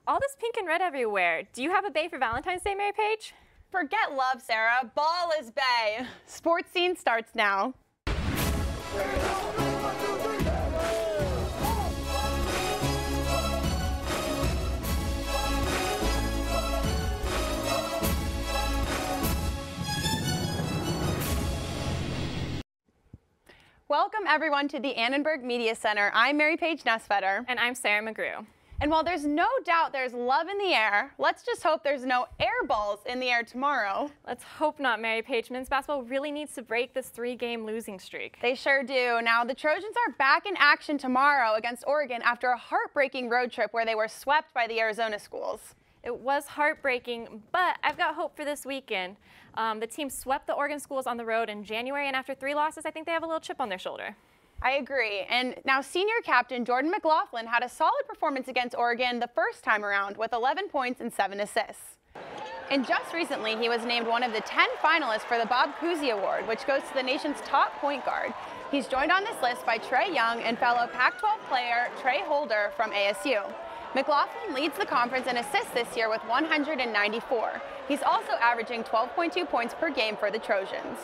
all this pink and red everywhere. Do you have a bay for Valentine's Day, Mary Paige? Forget love, Sarah. Ball is bay. Sports Scene starts now. Welcome everyone to the Annenberg Media Center. I'm Mary Paige Nesvetter. And I'm Sarah McGrew. And while there's no doubt there's love in the air, let's just hope there's no air balls in the air tomorrow. Let's hope not, Mary Paige. Men's basketball really needs to break this 3-game losing streak. They sure do. Now, the Trojans are back in action tomorrow against Oregon after a heartbreaking road trip where they were swept by the Arizona schools. It was heartbreaking, but I've got hope for this weekend. The team swept the Oregon schools on the road in January, and after 3 losses, I think they have a little chip on their shoulder. I agree. And now senior captain Jordan McLaughlin had a solid performance against Oregon the first time around with 11 points and 7 assists. And just recently, he was named one of the 10 finalists for the Bob Cousy Award, which goes to the nation's top point guard. He's joined on this list by Trae Young and fellow Pac-12 player Trey Holder from ASU. McLaughlin leads the conference in assists this year with 194. He's also averaging 12.2 points per game for the Trojans.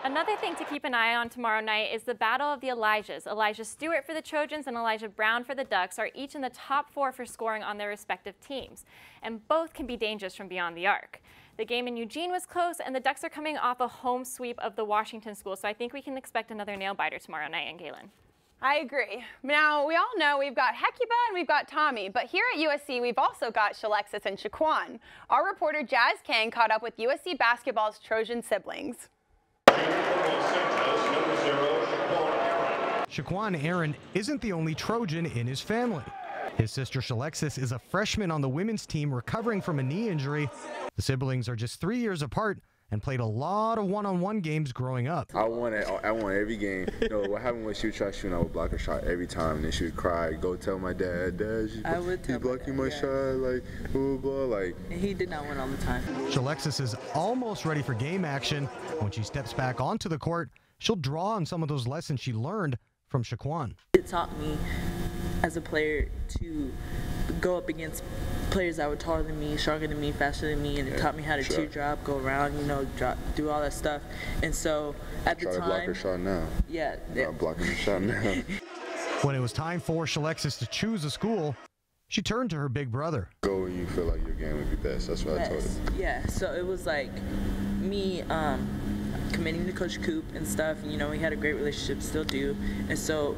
Another thing to keep an eye on tomorrow night is the battle of the Elijahs. Elijah Stewart for the Trojans and Elijah Brown for the Ducks are each in the top 4 for scoring on their respective teams, and both can be dangerous from beyond the arc. The game in Eugene was close, and the Ducks are coming off a home sweep of the Washington school, so I think we can expect another nail-biter tomorrow night in Galen. I agree. Now, we all know we've got Hecuba and we've got Tommy, but here at USC, we've also got Shalexis and Shaquan. Our reporter Jazz Kang caught up with USC basketball's Trojan siblings. Shaquan Aaron isn't the only Trojan in his family. His sister Shalexis is a freshman on the women's team recovering from a knee injury. The siblings are just 3 years apart and played a lot of one-on-one games growing up. I won every game. You know, what happened was she would try shooting, I would block her shot every time, and then she would cry, go tell my dad, he's blocking my shot, like, blah, blah, like. And he did not win all the time. Shalexis is almost ready for game action. When she steps back onto the court, she'll draw on some of those lessons she learned from Shaquan. It taught me as a player to go up against players that were taller than me, stronger than me, faster than me, and it taught me how to teardrop, go around, you know, drop, do all that stuff. And so at the time, try to block her shot now. Yeah, not blocking her shot now. When it was time for Shalexis to choose a school, she turned to her big brother. Go when you feel like your game would be best. That's what I told her. Yeah, so it was like me committing to Coach Coop and stuff. You know, we had a great relationship, still do. And so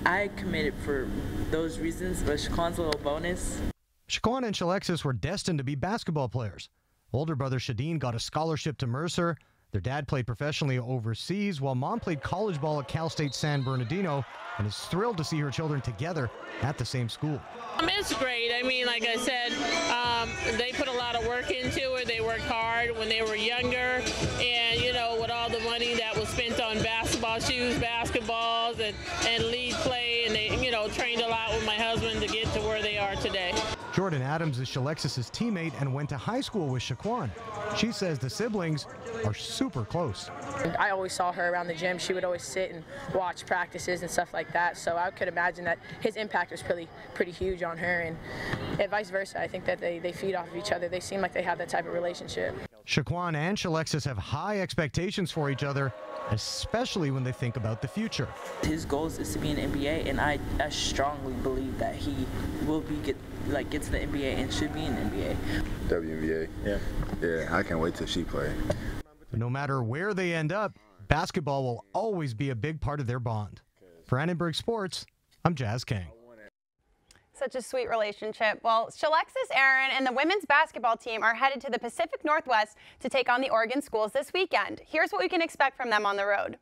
I committed for those reasons, but Shaquan's a little bonus. Shaquan and Shalexis were destined to be basketball players. Older brother Shadeen got a scholarship to Mercer. Their dad played professionally overseas, while mom played college ball at Cal State San Bernardino and is thrilled to see her children together at the same school. It's great. I mean, like I said, they put a lot of work into it. They worked hard when they were younger, and you know, with all the money that was spent on basketball shoes, basketballs, and league play, and they, you know, trained a lot with my husband to get to where they are today. Jordan Adams is Shalexis' teammate and went to high school with Shaquan. She says the siblings are super close. I always saw her around the gym. She would always sit and watch practices and stuff like that. So I could imagine that his impact was pretty huge on her, and vice versa. I think that they feed off of each other. They seem like they have that type of relationship. Shaquan and Shalexis have high expectations for each other, especially when they think about the future. His goals is to be in the NBA, and I strongly believe that he will get to the NBA and should be in the NBA. WNBA. Yeah, I can't wait till she plays. No matter where they end up, basketball will always be a big part of their bond. For Annenberg Sports, I'm Jazz Kang. Such a sweet relationship. Well, Shalexis Aaron and the women's basketball team are headed to the Pacific Northwest to take on the Oregon schools this weekend. Here's what we can expect from them on the road.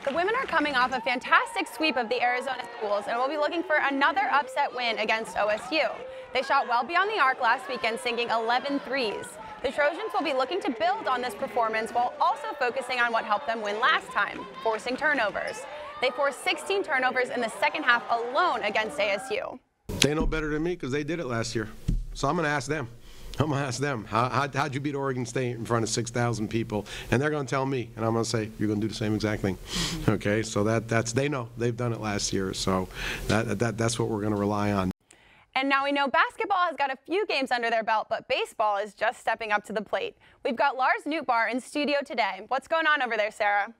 The women are coming off a fantastic sweep of the Arizona schools and will be looking for another upset win against OSU. They shot well beyond the arc last weekend, sinking 11 threes. The Trojans will be looking to build on this performance while also focusing on what helped them win last time, forcing turnovers. They forced 16 turnovers in the second half alone against ASU. They know better than me because they did it last year. So I'm going to ask them. How'd you beat Oregon State in front of 6,000 people? And they're going to tell me, and I'm going to say, you're going to do the same exact thing. Okay, so that's they know. They've done it last year, so that's what we're going to rely on. And now we know basketball has got a few games under their belt, but baseball is just stepping up to the plate. We've got Lars Nootbaar in studio today. What's going on over there, Sarah?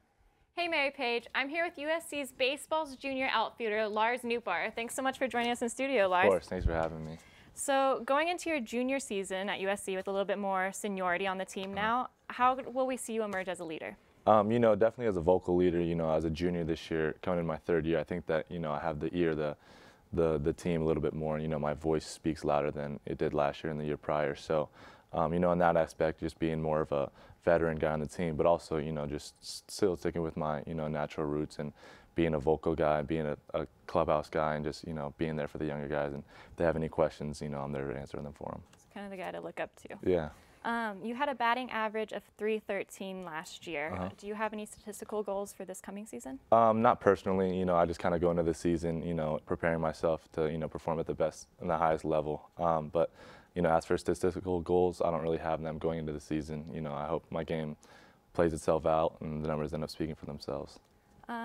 Hey, Mary Paige. I'm here with USC's baseball's junior outfielder, Lars Nootbaar. Thanks so much for joining us in studio, Lars. Of course. Thanks for having me. So going into your junior season at USC with a little bit more seniority on the team now, how will we see you emerge as a leader? You know, definitely as a vocal leader, you know, as a junior this year, coming in my third year, I think that, you know, I have the ear, the team a little bit more. You know, my voice speaks louder than it did last year and the year prior. So, you know, in that aspect, just being more of a veteran guy on the team, but also, you know, just still sticking with my, you know, natural roots and being a vocal guy, being a clubhouse guy, and just, you know, being there for the younger guys. And if they have any questions, you know, I'm there to answer them for them. It's kind of the guy to look up to. Yeah. You had a batting average of .313 last year. Do you have any statistical goals for this coming season? Not personally. You know, I just kind of go into the season, you know, preparing myself to, you know, perform at the best and the highest level. But, you know, as for statistical goals, I don't really have them going into the season. You know, I hope my game plays itself out and the numbers end up speaking for themselves.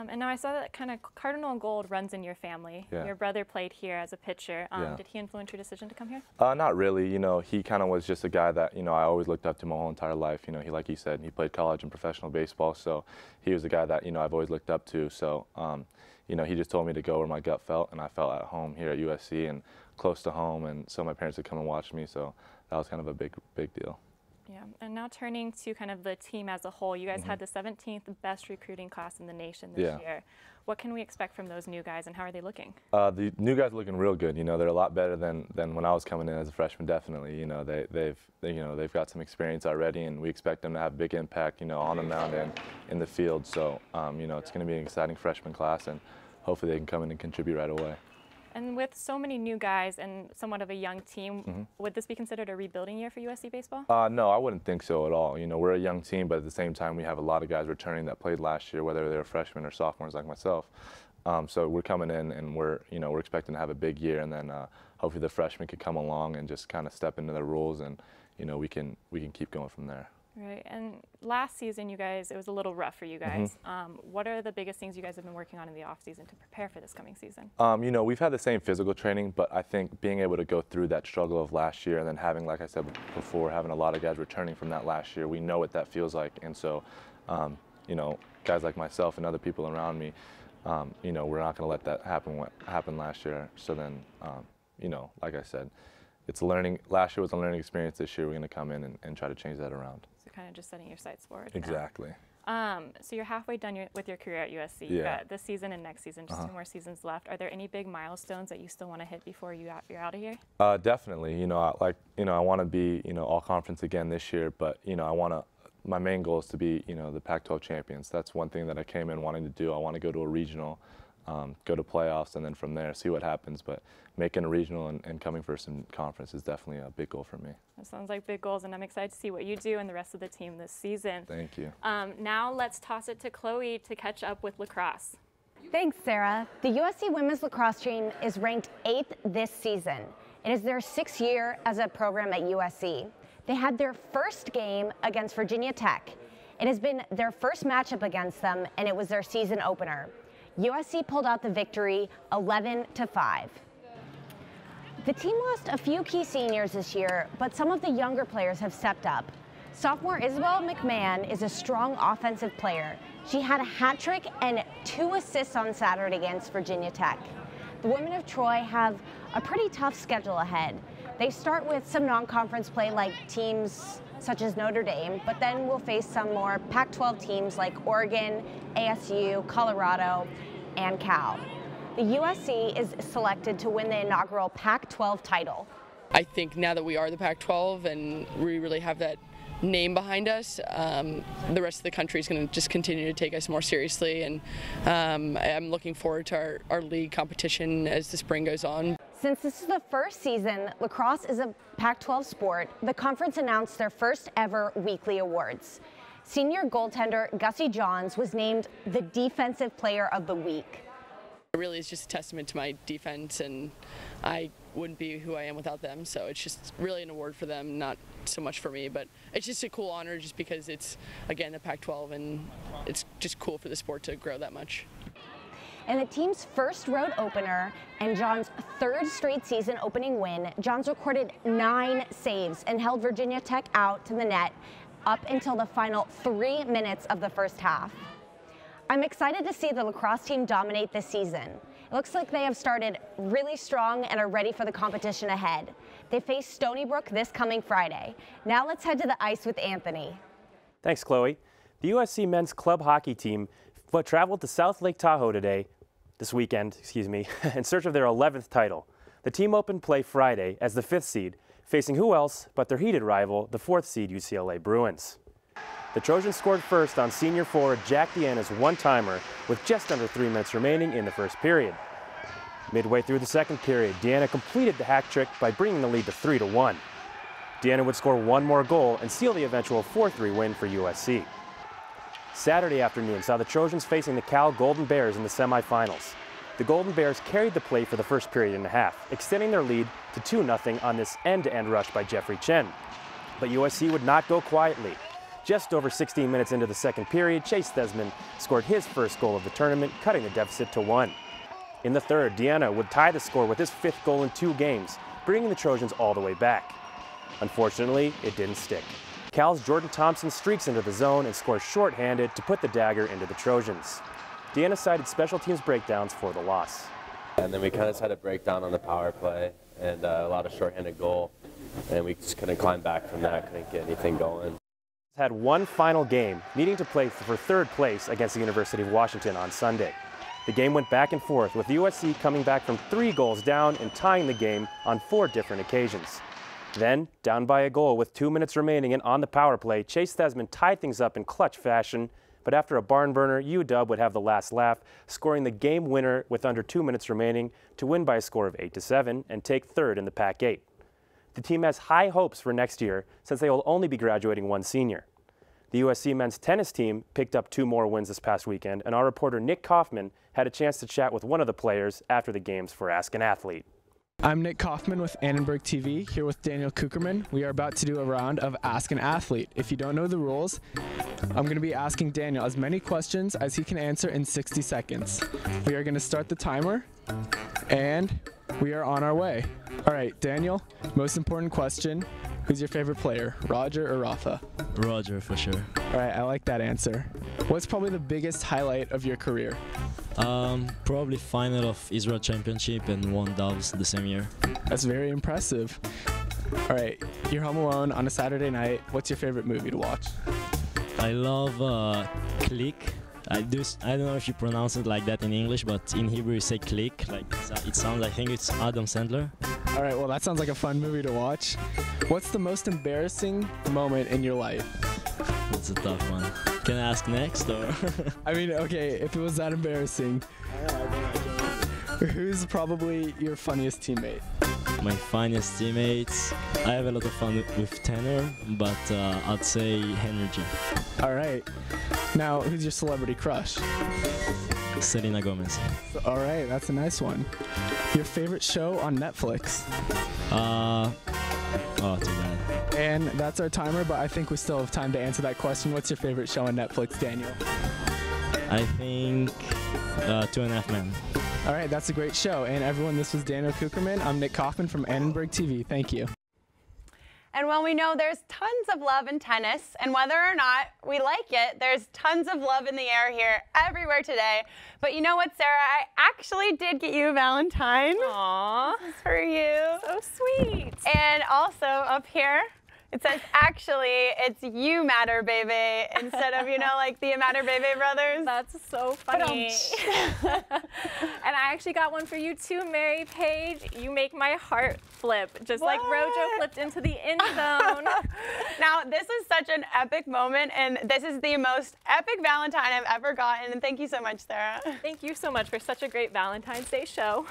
And now I saw that kind of cardinal gold runs in your family. Yeah. Your brother played here as a pitcher. Yeah. Did he influence your decision to come here? Not really. You know, he kind of was just a guy that, you know, I always looked up to my whole entire life. You know, he, like you said, he played college and professional baseball, so he was a guy that, you know, I've always looked up to. So, you know, he just told me to go where my gut felt, and I felt at home here at USC and close to home, and so my parents would come and watch me. So that was kind of a big deal. Yeah, and now turning to kind of the team as a whole, you guys had the 17th best recruiting class in the nation this year. What can we expect from those new guys, and how are they looking? The new guys are looking real good. You know, they're a lot better than when I was coming in as a freshman. Definitely, you know, they've got some experience already, and we expect them to have a big impact, you know, on the mound and in the field. So, you know, it's going to be an exciting freshman class, and hopefully they can come in and contribute right away. And with so many new guys and somewhat of a young team, would this be considered a rebuilding year for USC baseball? No, I wouldn't think so at all. You know, we're a young team, but at the same time, we have a lot of guys returning that played last year, whether they're freshmen or sophomores like myself. So we're coming in, and we're expecting to have a big year, and then hopefully the freshmen can come along and just kind of step into their roles, and you know, we can keep going from there. Right, and last season, you guys, it was a little rough for you guys. What are the biggest things you guys have been working on in the off season to prepare for this coming season? You know, we've had the same physical training, but I think being able to go through that struggle of last year, and then having, like I said before, having a lot of guys returning from that last year, we know what that feels like. And so, you know, guys like myself and other people around me, you know, we're not going to let that happen what happened last year. So then, you know, like I said, it's learning. Last year was a learning experience. This year we're going to come in and try to change that around. So kind of just setting your sights forward. Exactly. So you're halfway done with your career at USC. Yeah. You've got this season and next season, just 2 more seasons left. Are there any big milestones that you still want to hit before you're out of here? Definitely. You know, I want to be, you know, all conference again this year, but you know, my main goal is to be, you know, the Pac-12 champions. That's one thing that I came in wanting to do. I want to go to a regional, go to playoffs, and then from there see what happens. But making a regional and coming for some conference is definitely a big goal for me. That sounds like big goals, and I'm excited to see what you do and the rest of the team this season. Thank you. Now let's toss it to Chloe to catch up with lacrosse. Thanks, Sarah. The USC women's lacrosse team is ranked 8th this season. It is their 6th year as a program at USC. They had their first game against Virginia Tech. It has been their first matchup against them, and it was their season opener. USC pulled out the victory 11-5. The team lost a few key seniors this year, but some of the younger players have stepped up. Sophomore Isabel McMahon is a strong offensive player. She had a hat trick and 2 assists on Saturday against Virginia Tech. The women of Troy have a pretty tough schedule ahead. They start with some non-conference play like teams such as Notre Dame, but then we'll face some more Pac-12 teams like Oregon, ASU, Colorado, and Cal. The USC is selected to win the inaugural Pac-12 title. I think now that we are the Pac-12 and we really have that name behind us, the rest of the country is going to just continue to take us more seriously, and I'm looking forward to our league competition as the spring goes on. Since this is the first season lacrosse is a Pac-12 sport, the conference announced their first ever weekly awards. Senior goaltender Gussie Johns was named the Defensive Player of the Week. It really is just a testament to my defense, and I wouldn't be who I am without them, so it's just really an award for them, not so much for me, but it's just a cool honor just because it's, again, the Pac-12, and it's just cool for the sport to grow that much. In the team's first road opener and John's third straight season opening win, Johns recorded 9 saves and held Virginia Tech out to the net up until the final 3 minutes of the first half. I'm excited to see the lacrosse team dominate this season. It looks like they have started really strong and are ready for the competition ahead. They face Stony Brook this coming Friday. Now let's head to the ice with Anthony. Thanks, Chloe. The USC men's club hockey team traveled to South Lake Tahoe this weekend, in search of their 11th title. The team opened play Friday as the 5th seed, facing who else but their heated rival, the 4th seed UCLA Bruins. The Trojans scored first on senior forward Jack Deanna's one-timer with just under 3 minutes remaining in the first period. Midway through the second period, Deanna completed the hack trick by bringing the lead to 3-1. Deanna would score one more goal and seal the eventual 4-3 win for USC. Saturday afternoon saw the Trojans facing the Cal Golden Bears in the semifinals. The Golden Bears carried the play for the first period and a half, extending their lead to 2-0 on this end-to-end rush by Jeffrey Chen. But USC would not go quietly. Just over 16 minutes into the second period, Chase Thesman scored his first goal of the tournament, cutting the deficit to 1. In the third, Deanna would tie the score with his 5th goal in 2 games, bringing the Trojans all the way back. Unfortunately, it didn't stick. Cal's Jordan Thompson streaks into the zone and scores short-handed to put the dagger into the Trojans. Deanna cited special teams breakdowns for the loss. And then we kind of had a breakdown on the power play and a lot of short-handed goal, and we just couldn't climb back from that, couldn't get anything going. Had one final game, needing to play for 3rd place against the University of Washington on Sunday. The game went back and forth, with USC coming back from 3 goals down and tying the game on 4 different occasions. Then, down by a goal with 2 minutes remaining and on the power play, Chase Thesman tied things up in clutch fashion, but after a barn burner, UW would have the last laugh, scoring the game winner with under 2 minutes remaining to win by a score of 8-7 and take 3rd in the Pac-8. The team has high hopes for next year since they will only be graduating 1 senior. The USC men's tennis team picked up 2 more wins this past weekend, and our reporter Nick Kaufman had a chance to chat with one of the players after the games for Ask an Athlete. I'm Nick Kaufman with Annenberg TV, here with Daniel Kuckerman. We are about to do a round of Ask an Athlete. If you don't know the rules, I'm going to be asking Daniel as many questions as he can answer in 60 seconds. We are going to start the timer, and we are on our way. All right, Daniel, most important question. Who's your favorite player, Roger or Rafa? Roger, for sure. All right, I like that answer. What's probably the biggest highlight of your career? Probably final of Israel Championship and 1 Doves the same year. That's very impressive. All right, you're home alone on a Saturday night. What's your favorite movie to watch? I love Click. I don't know if you pronounce it like that in English, but in Hebrew you say Click. Like it sounds. I think it's Adam Sandler. All right, well that sounds like a fun movie to watch. What's the most embarrassing moment in your life? It's a tough one. Can I ask next or? I mean, okay, if it was that embarrassing, who's probably your funniest teammate? My funniest teammates, I have a lot of fun with Tanner, but I'd say Henry G. All right. Now, who's your celebrity crush? Selena Gomez. All right, that's a nice one. Your favorite show on Netflix? Oh, too bad. And that's our timer, but I think we still have time to answer that question. What's your favorite show on Netflix, Daniel? I think 2.5 Men. All right, that's a great show. And everyone, this was Daniel Kuckerman. I'm Nick Kaufman from Annenberg TV. Thank you. And while we know there's tons of love in tennis, and whether or not we like it, there's tons of love in the air here everywhere today. But you know what, Sarah? I actually did get you a Valentine. Aww. This is for you. So sweet. And also up here, it says, actually, it's You Matter, baby, instead of, you know, like the Matter, baby brothers. That's so funny. And I actually got one for you too, Mary Page. You make my heart flip, just like Rojo flipped into the end zone. Now, this is such an epic moment, and this is the most epic Valentine I've ever gotten. And thank you so much, Sarah. Thank you so much for such a great Valentine's Day show.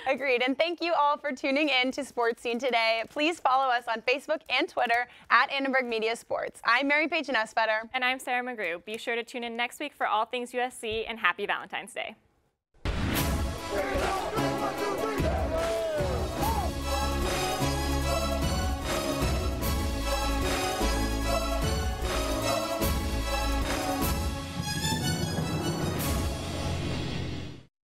Agreed. And thank you all for tuning in to Sports Scene today. Please follow us on Facebook and Twitter at Annenberg Media Sports. I'm Mary Page Nussfetter. And I'm Sarah McGrew. Be sure to tune in next week for all things USC, and happy Valentine's Day.